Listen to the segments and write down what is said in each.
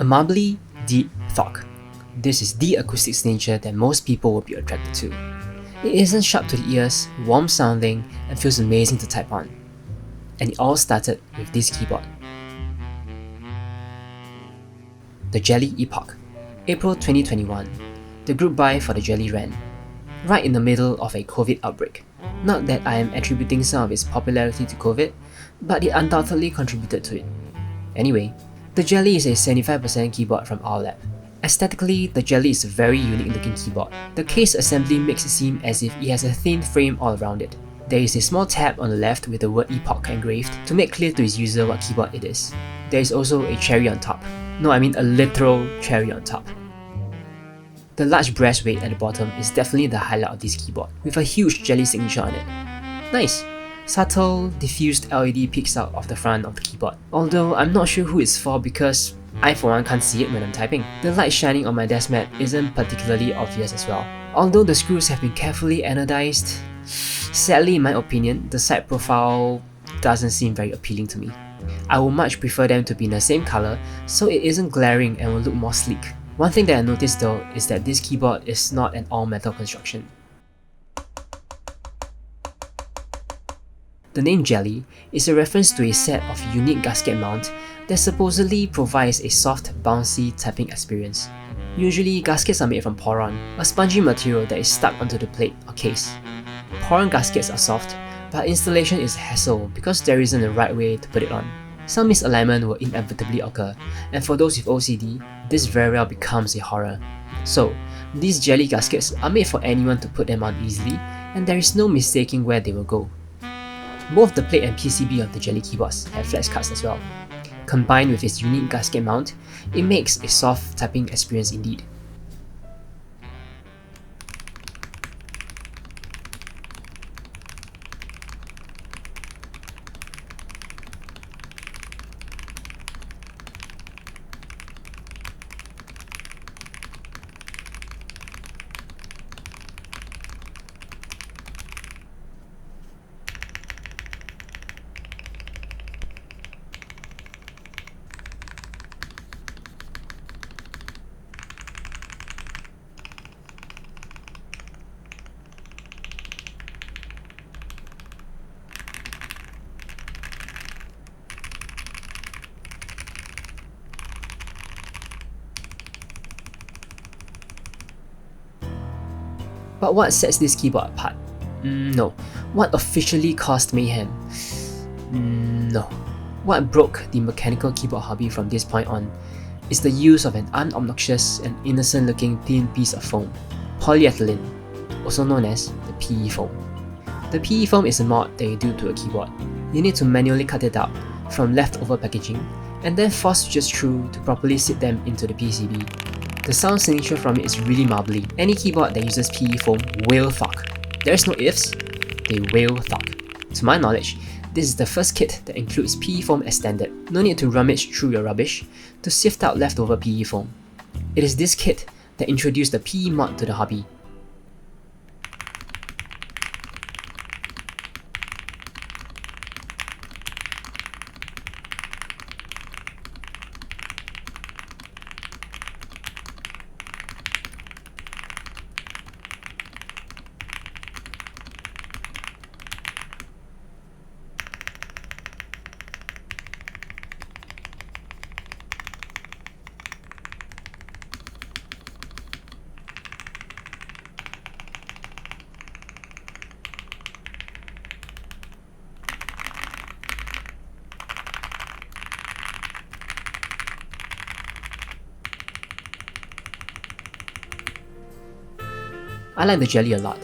A marbly, deep thok. This is the acoustics nature that most people will be attracted to. It isn't sharp to the ears, warm sounding, and feels amazing to type on. And it all started with this keyboard. The Jelly Epoch, April 2021. The group buy for the Jelly ran, right in the middle of a COVID outbreak. Not that I am attributing some of its popularity to COVID, but it undoubtedly contributed to it. Anyway, the Jelly is a 75% keyboard from our lab. Aesthetically, the Jelly is a very unique looking keyboard. The case assembly makes it seem as if it has a thin frame all around it. There is a small tab on the left with the word Epoch engraved to make clear to its user what keyboard it is. There is also a cherry on top. No, I mean a literal cherry on top. The large brass weight at the bottom is definitely the highlight of this keyboard, with a huge Jelly signature on it. Nice! Subtle, diffused LED peeks out of the front of the keyboard. Although I'm not sure who it's for because I for one can't see it when I'm typing. The light shining on my desk mat isn't particularly obvious as well. Although the screws have been carefully anodized, sadly in my opinion, the side profile doesn't seem very appealing to me. I would much prefer them to be in the same color so it isn't glaring and will look more sleek. One thing that I noticed though is that this keyboard is not an all-metal construction. The name Jelly is a reference to a set of unique gasket mount that supposedly provides a soft, bouncy typing experience. Usually, gaskets are made from poron, a spongy material that is stuck onto the plate or case. Poron gaskets are soft, but installation is a hassle because there isn't a right way to put it on. Some misalignment will inevitably occur, and for those with OCD, this very well becomes a horror. So, these Jelly gaskets are made for anyone to put them on easily, and there is no mistaking where they will go. Both the plate and PCB of the Jelly keyboards have flex cuts as well. Combined with its unique gasket mount, it makes a soft typing experience indeed. But what sets this keyboard apart? No. What officially caused mayhem? No. What broke the mechanical keyboard hobby from this point on is the use of an unobnoxious and innocent looking thin piece of foam, polyethylene, also known as the PE foam. The PE foam is a mod that you do to a keyboard. You need to manually cut it out from leftover packaging and then force switches through to properly sit them into the PCB. The sound signature from it is really marbly. Any keyboard that uses PE foam will thok. There's no ifs, they will thok. To my knowledge, this is the first kit that includes PE foam as standard. No need to rummage through your rubbish to sift out leftover PE foam. It is this kit that introduced the PE mod to the hobby. I like the Jelly a lot.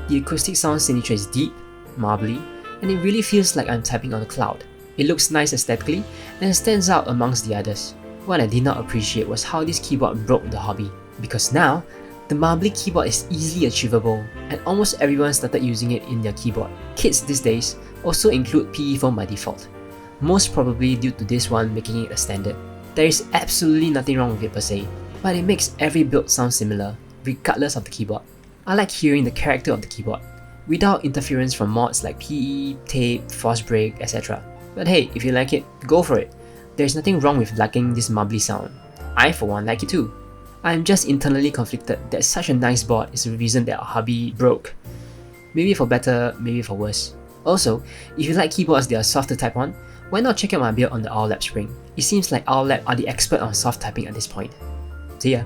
The acoustic sound signature is deep, marbly, and it really feels like I'm typing on a cloud. It looks nice aesthetically and stands out amongst the others. What I did not appreciate was how this keyboard broke the hobby, because now, the marbly keyboard is easily achievable and almost everyone started using it in their keyboard. Kits these days also include PE foam by default, most probably due to this one making it a standard. There is absolutely nothing wrong with it per se, but it makes every build sound similar, regardless of the keyboard. I like hearing the character of the keyboard, without interference from mods like PE, tape, force break, etc. But hey, if you like it, go for it. There's nothing wrong with liking this marbly sound. I for one like it too. I'm just internally conflicted that such a nice board is the reason that our hubby broke. Maybe for better, maybe for worse. Also, if you like keyboards that are soft to type on, why not check out my build on the Owl Lab Spring? It seems like Owl Lab are the expert on soft typing at this point. See ya!